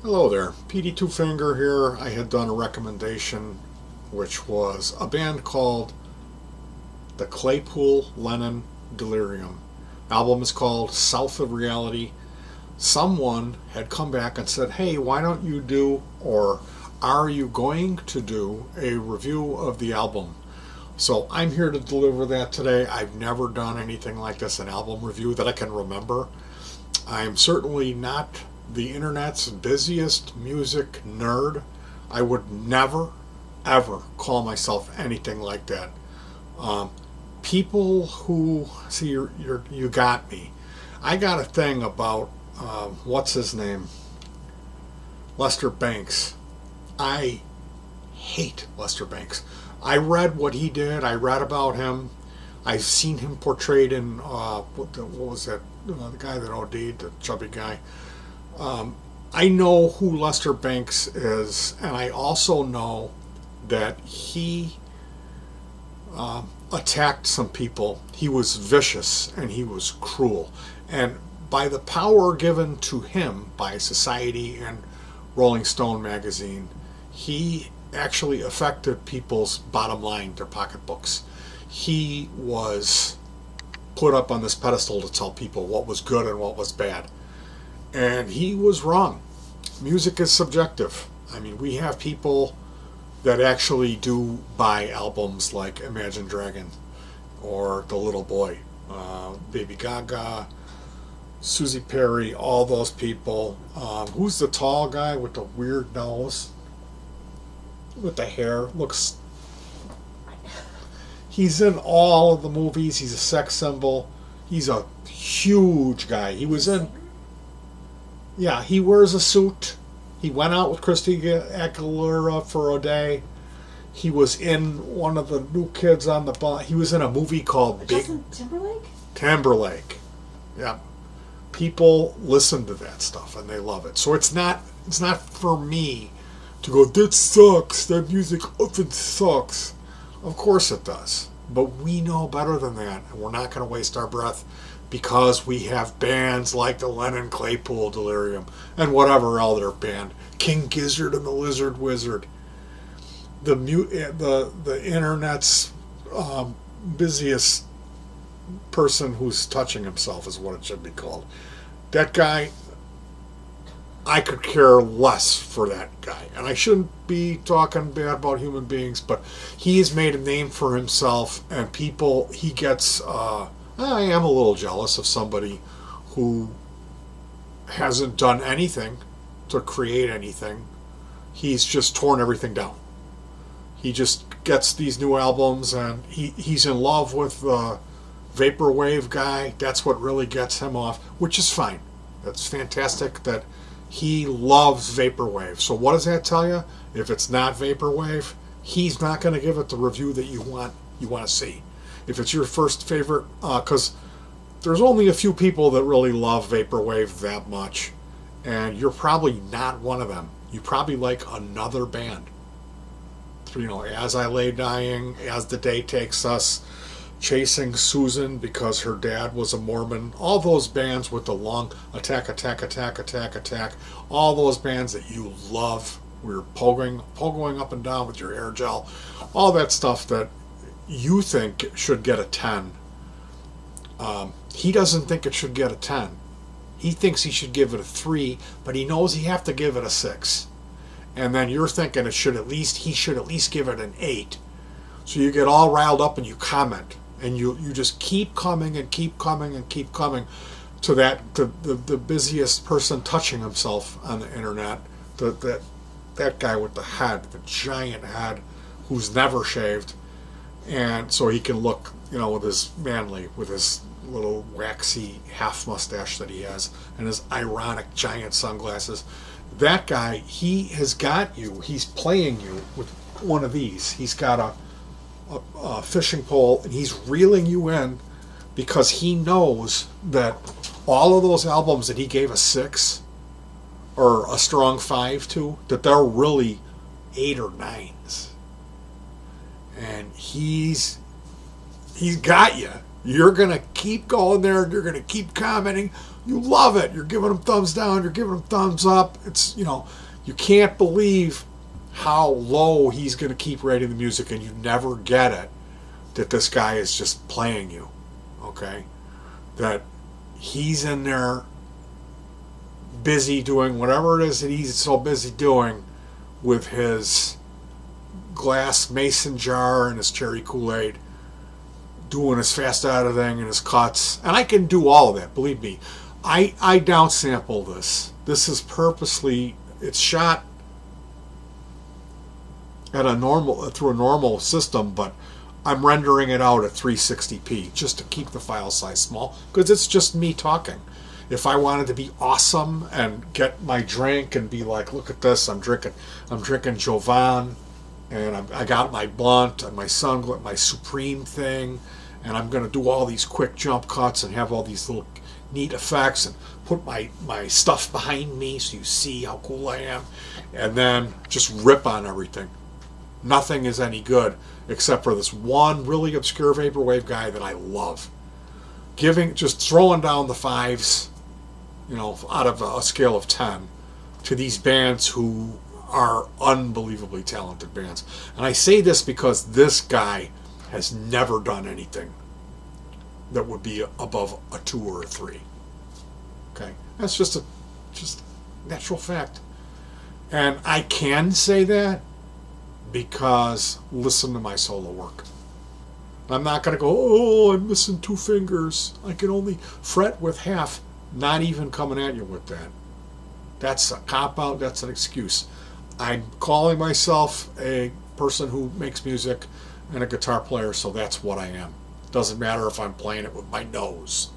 Hello there, petey Twofinger here. I had done a recommendation which was a band called the Claypool, Lennon, Delerium. Album is called South of Reality. Someone had come back and said, hey, why don't you do, or are you going to do, a review of the album? So I'm here to deliver that today. I've never done anything like this, an album review that I can remember. I'm certainly not the internet's busiest music nerd. I would never, ever call myself anything like that. Um, People who see you got me. I got a thing about what's his name, Lester Banks. I hate Lester Banks. I read what he did. I read about him. I've seen him portrayed in what was that? The guy that OD'd, the chubby guy. I know who Lester Banks is, and I also know that he attacked some people. He was vicious and he was cruel. And by the power given to him by society and Rolling Stone magazine, he actually affected people's bottom line, their pocketbooks. He was put up on this pedestal to tell people what was good and what was bad. And he was wrong. Music is subjective. I mean, we have people that actually do buy albums like Imagine Dragon or The Little Boy, Baby Gaga, Susie Perry, all those people. Who's the tall guy with the weird nose? With the hair? Looks. He's in all of the movies. He's a sex symbol. He's a huge guy. He was in. Yeah, he wears a suit. He went out with Christina Aguilera for a day. He was in one of the New Kids on the Block. He was in a movie called Justin Timberlake? Timberlake. Yeah. People listen to that stuff and they love it. So it's not for me to go, that sucks. That music often sucks. Of course it does. But we know better than that, and we're not going to waste our breath because we have bands like the Lennon Claypool Delerium and whatever other band, King Gizzard and the Lizard Wizard. The internet's busiest person who's touching himself is what it should be called. That guy, I could care less for that guy. And I shouldn't be talking bad about human beings, but he has made a name for himself, and people, he gets, I am a little jealous of somebody who hasn't done anything to create anything. He's just torn everything down. He just gets these new albums, and he's in love with the vaporwave guy. That's what really gets him off, which is fine. That's fantastic that he loves vaporwave. So what does that tell you? If it's not vaporwave, he's not going to give it the review that you want to see. If it's your first favorite, because there's only a few people that really love vaporwave that much, and you're probably not one of them. You probably like another band. As I Lay Dying, As the Day Takes Us, Chasing Susan because her dad was a Mormon, all those bands with the long attack, all those bands that you love, we're pogoing up and down with your air gel, all that stuff that you think should get a 10. He doesn't think it should get a 10. He thinks he should give it a 3, but he knows he have to give it a 6. And then you're thinking he should at least give it an 8. So you get all riled up and you comment, and you just keep coming and keep coming and keep coming to the busiest person touching himself on the internet, that guy with the head, the giant head, who's never shaved, and so he can look, with his little waxy half mustache that he has, and his ironic giant sunglasses. That guy, he has got you. He's playing you with one of these. He's got a fishing pole, and he's reeling you in because he knows that all of those albums that he gave a 6 or a strong 5 to, that they're really 8 or 9s. And he's got you. You're going to keep going there. You're going to keep commenting. you love it. You're giving them thumbs down. You're giving them thumbs up. It's, you can't believe how low he's going to keep rating the music, and you never get it that this guy is just playing you, okay? That he's in there busy doing whatever it is that he's so busy doing with his glass mason jar and his cherry Kool-Aid, doing his fast editing and his cuts. And I can do all of that, believe me. I downsample this. This is purposely, it's shot at through a normal system, but I'm rendering it out at 360p just to keep the file size small, because it's just me talking. If I wanted to be awesome and get my drink and be like, look at this, I'm drinking Jovan, and I got my blunt and my my Supreme thing, and I'm going to do all these quick jump cuts and have all these little neat effects and put my stuff behind me so you see how cool I am, and then just rip on everything. Nothing is any good except for this one really obscure vaporwave guy that I love. Just throwing down the fives, out of a scale of 10 to these bands who are unbelievably talented bands. And I say this because this guy has never done anything that would be above a 2 or a 3. Okay? That's just natural fact. And I can say that because listen to my solo work. I'm not going to go, oh, I'm missing 2 fingers. I can only fret with half. Not even coming at you with that. That's a cop-out. That's an excuse. I'm calling myself a person who makes music and a guitar player, so that's what I am. Doesn't matter if I'm playing it with my nose.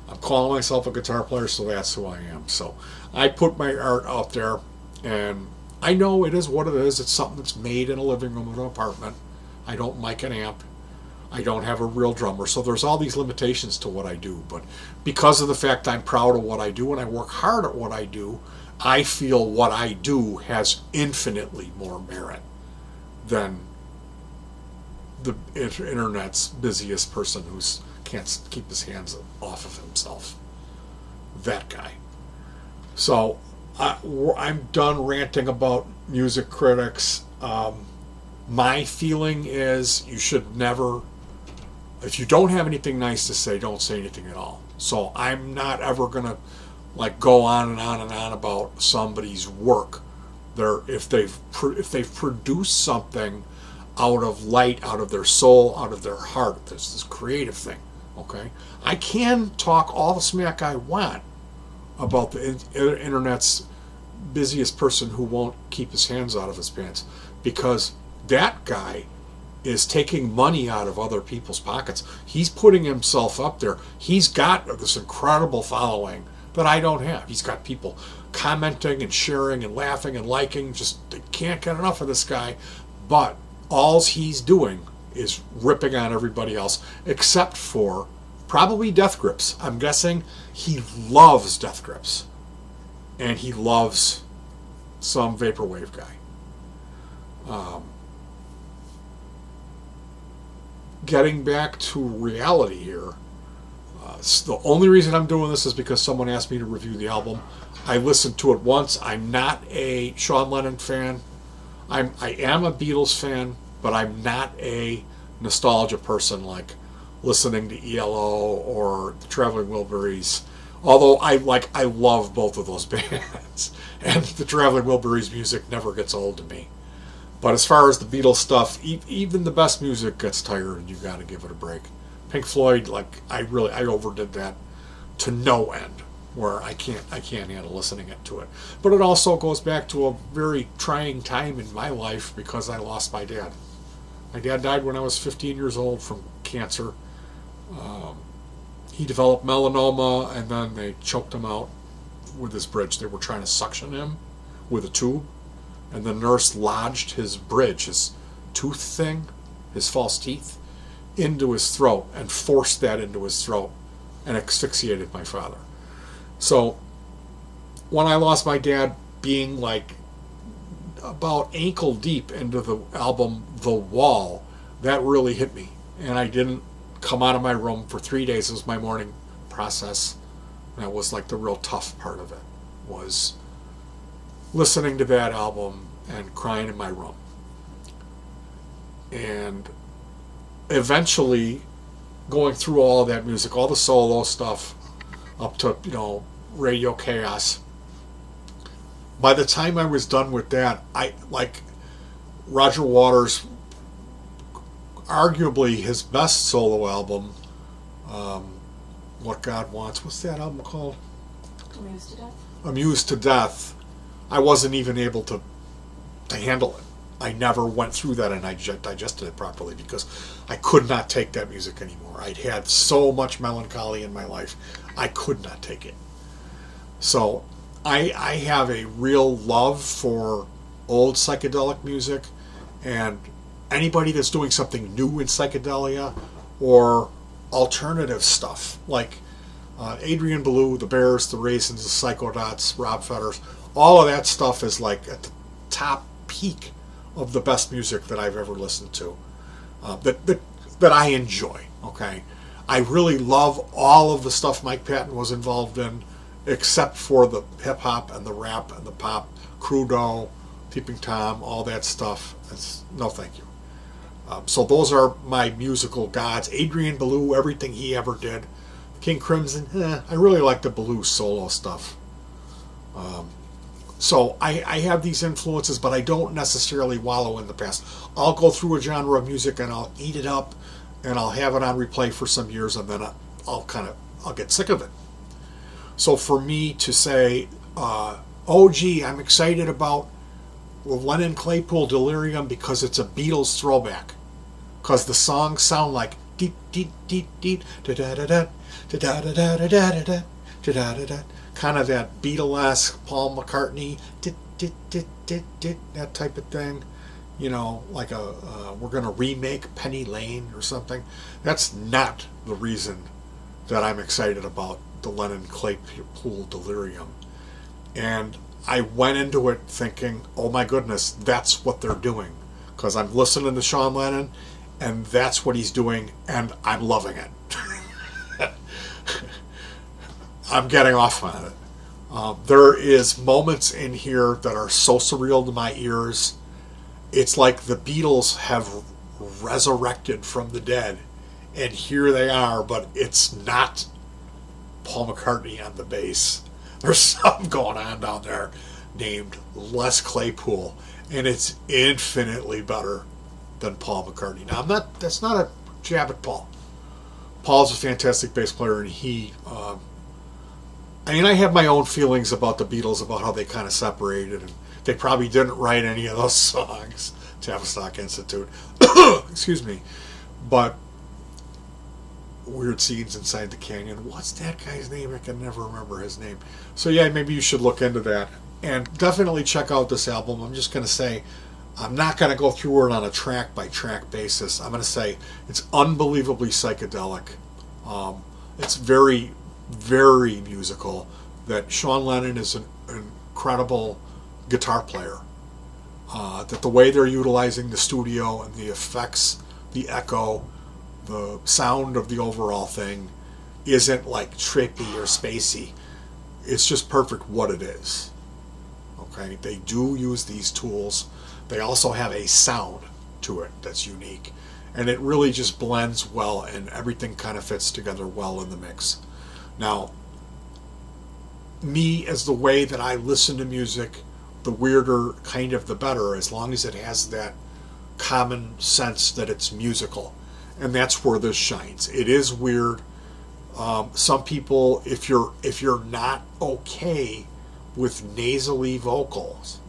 I'm calling myself a guitar player, so that's who I am. So I put my art out there, and I know it is what it is. It's something that's made in a living room of an apartment. I don't mic an amp. I don't have a real drummer. So there's all these limitations to what I do. But because of the fact I'm proud of what I do and I work hard at what I do, I feel what I do has infinitely more merit than the internet's busiest person who can't keep his hands off of himself. That guy. So I'm done ranting about music critics. My feeling is you should never, if you don't have anything nice to say, don't say anything at all. So I'm not ever going to go on and on and on about somebody's work. If they've produced something out of light, out of their soul, out of their heart, there's this creative thing. Okay, I can talk all the smack I want about the internet's busiest person who won't keep his hands out of his pants, because that guy is taking money out of other people's pockets. He's putting himself up there. He's got this incredible following that I don't have. He's got people commenting and sharing and laughing and liking. Just they can't get enough of this guy. But all he's doing is ripping on everybody else, except for probably Death Grips. I'm guessing he loves Death Grips, and he loves some vaporwave guy. Getting back to reality here, the only reason I'm doing this is because someone asked me to review the album. I listened to it once. I'm not a Sean Lennon fan. I am a Beatles fan, but I'm not a nostalgia person like listening to ELO or the Traveling Wilburys. Although I love both of those bands, and the Traveling Wilburys music never gets old to me. But as far as the Beatles stuff, even the best music gets tired, and you got to give it a break. Pink Floyd, I overdid that to no end, where I can't handle listening to it. But it also goes back to a very trying time in my life because I lost my dad. My dad died when I was 15 years old from cancer. He developed melanoma, and then they choked him out with his bridge. They were trying to suction him with a tube, and the nurse lodged his bridge, his tooth thing, his false teeth, into his throat and forced that into his throat and asphyxiated my father. So when I lost my dad, being about ankle deep into the album The Wall, that really hit me. And I didn't come out of my room for 3 days. It was my morning process That was like the real tough part of it, was listening to that album and crying in my room. And eventually going through all of that music, all the solo stuff, up to, Radio Chaos. By the time I was done with that, I like Roger Waters, arguably his best solo album, What God Wants. What's that album called? Amused to Death. Amused to Death. I wasn't even able to handle it. I never went through that and I digested it properly because I could not take that music anymore. I'd had so much melancholy in my life. I could not take it. So I have a real love for old psychedelic music, and anybody that's doing something new in psychedelia or alternative stuff like Adrian Belew, the Bears, the Raisins, the Psychodots, Rob Fetters, all of that stuff is like at the top peak of the best music that I've ever listened to, that I enjoy. Okay, I really love all of the stuff Mike Patton was involved in, except for the hip hop and the rap and the pop, Crudo, Peeping Tom, all that stuff. No, thank you. So those are my musical gods. Adrian Belew, everything he ever did. King Crimson, I really like the Belew solo stuff. So I have these influences, but I don't necessarily wallow in the past. I'll go through a genre of music and I'll eat it up and I'll have it on replay for some years, and then I'll get sick of it. So for me to say, oh gee, I'm excited about Lennon Claypool Delerium because it's a Beatles throwback, because the songs sound like deep deep deep deep da da da da da da da da da da da da da, kind of that Beatlesque Paul McCartney that type of thing, like we're gonna remake Penny Lane or something. That's not the reason that I'm excited about the Lennon Claypool Delerium. And I went into it thinking, oh my goodness, that's what they're doing, because I'm listening to Sean Lennon and that's what he's doing and I'm loving it. I'm getting off on it. There is moments in here that are so surreal to my ears. It's like the Beatles have resurrected from the dead and here they are, but it's not Paul McCartney on the bass. There's something going on down there named Les Claypool, and it's infinitely better than Paul McCartney. Now, that's not a jab at Paul. Paul's a fantastic bass player, and I have my own feelings about the Beatles, about how they kind of separated, and they probably didn't write any of those songs, Tavistock Institute. Excuse me. But Weird Scenes Inside the Canyon. What's that guy's name? I can never remember his name. So yeah, maybe you should look into that. And definitely check out this album. I'm just going to say, I'm not going to go through it on a track-by-track basis. I'm going to say it's unbelievably psychedelic. It's very, very musical. That Sean Lennon is an incredible guitar player. That the way they're utilizing the studio and the effects, the echo, the sound of the overall thing isn't like trippy or spacey. It's just perfect what it is. Okay, they do use these tools. They also have a sound to it that's unique, and it really just blends well, and everything kind of fits together well in the mix. Now, me, as the way that I listen to music, the weirder kind of the better, as long as it has that common sense that it's musical. And that's where this shines. It is weird. Some people, if you're not okay with nasally vocals,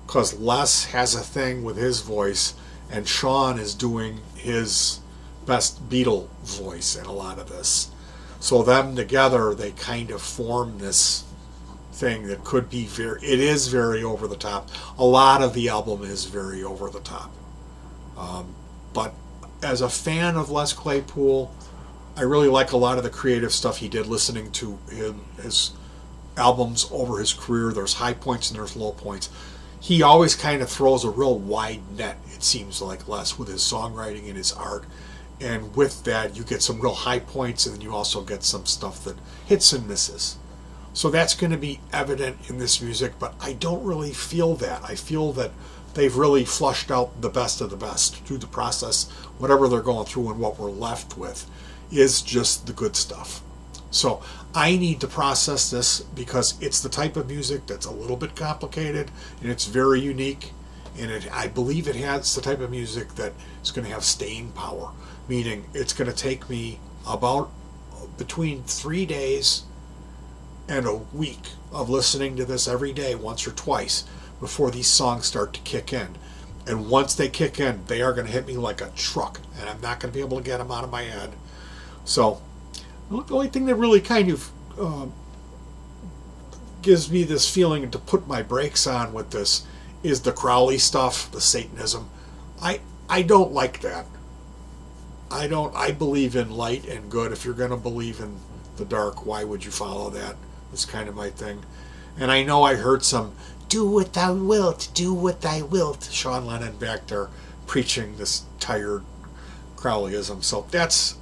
because Les has a thing with his voice, and Sean is doing his best Beatle voice in a lot of this. So them together, they kind of form this thing that could be it is very over the top. A lot of the album is very over the top. But as a fan of Les Claypool, I really like a lot of the creative stuff he did, listening to his albums over his career. There's high points and there's low points. He always kind of throws a real wide net, it seems like, Les, with his songwriting and his art. And with that, you get some real high points, and then you also get some stuff that hits and misses. So that's going to be evident in this music, but I don't really feel that. I feel that they've really flushed out the best of the best through the process. Whatever they're going through, and what we're left with is just the good stuff. So I need to process this, because it's the type of music that's a little bit complicated, and it's very unique. And I believe it has the type of music that is going to have staying power, meaning it's going to take me about between 3 days and a week of listening to this every day, once or twice, before these songs start to kick in. And once they kick in, they are going to hit me like a truck, and I'm not going to be able to get them out of my head. So the only thing that really kind of gives me this feeling to put my brakes on with this is the Crowley stuff, the Satanism. I don't like that. I believe in light and good. If you're going to believe in the dark, why would you follow that? That's kind of my thing. And I know I heard some "do what thou wilt, do what thou wilt," Sean Lennon back there preaching this tired Crowleyism. So that's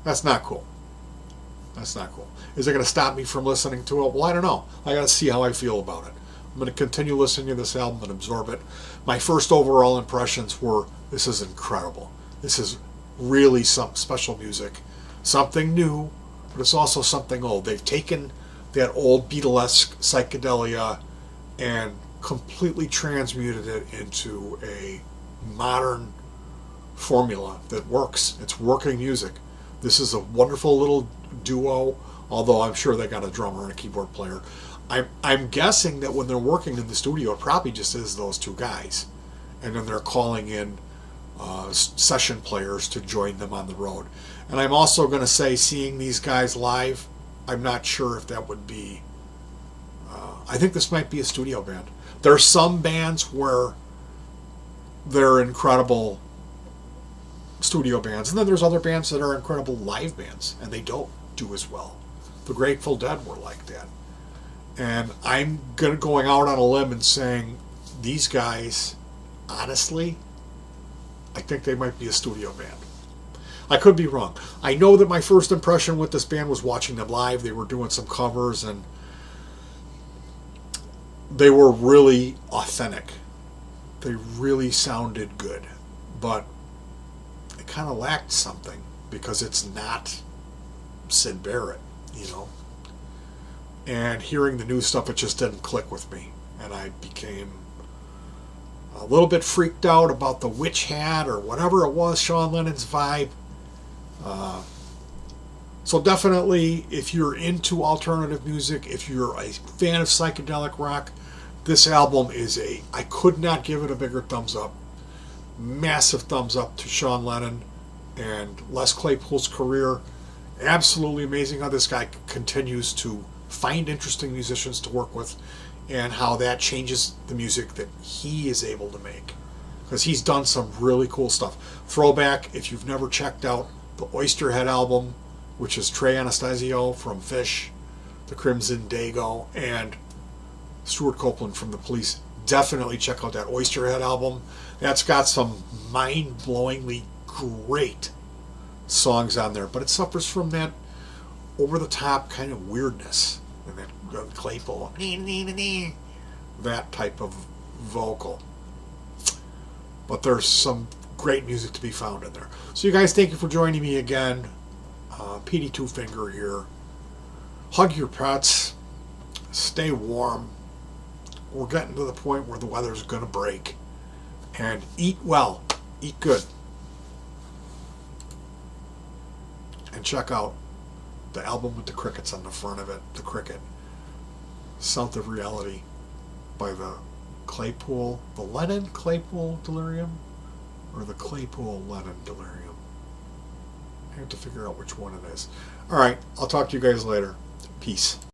not cool. That's not cool. Is it going to stop me from listening to it? Well, I don't know. I got to see how I feel about it. I'm going to continue listening to this album and absorb it. My first overall impressions were, this is incredible. This is really some special music. Something new, but it's also something old. They've taken that old Beatlesque psychedelia and completely transmuted it into a modern formula that works. It's working music. This is a wonderful little duo, although I'm sure they got a drummer and a keyboard player. I'm guessing that when they're working in the studio, it probably just is those two guys, and then they're calling in session players to join them on the road. And I'm also going to say, seeing these guys live, I'm not sure if that would be... I think this might be a studio band. There are some bands where they're incredible studio bands, and then there's other bands that are incredible live bands, and they don't do as well. The Grateful Dead were like that. And I'm going out on a limb and saying, these guys, honestly, I think they might be a studio band. I could be wrong. I know that my first impression with this band was watching them live. They were doing some covers, and they were really authentic. They really sounded good. But it kind of lacked something, because it's not Syd Barrett, you know. And hearing the new stuff, it just didn't click with me. And I became a little bit freaked out about the witch hat or whatever it was, Sean Lennon's vibe. So definitely, if you're into alternative music, if you're a fan of psychedelic rock, this album is I could not give it a bigger thumbs up. Massive thumbs up to Sean Lennon and Les Claypool's career. Absolutely amazing how this guy continues to find interesting musicians to work with, and how that changes the music that he is able to make, because he's done some really cool stuff. Throwback, if you've never checked out the Oysterhead album, which is Trey Anastasio from Fish, the Crimson Dago, and Stuart Copeland from the Police, definitely check out that Oysterhead album. That's got some mind-blowingly great songs on there, but it suffers from that over-the-top kind of weirdness, and that Claypool, that type of vocal. But there's some great music to be found in there. So you guys, thank you for joining me again. Petey Twofinger here. Hug your pets. Stay warm. We're getting to the point where the weather's going to break. And eat well. Eat good. And check out the album with the crickets on the front of it. The cricket. South of Reality by the Claypool. The Lennon Claypool Delerium? Or the Claypool Lennon Delerium? I have to figure out which one it is. Alright, I'll talk to you guys later. Peace.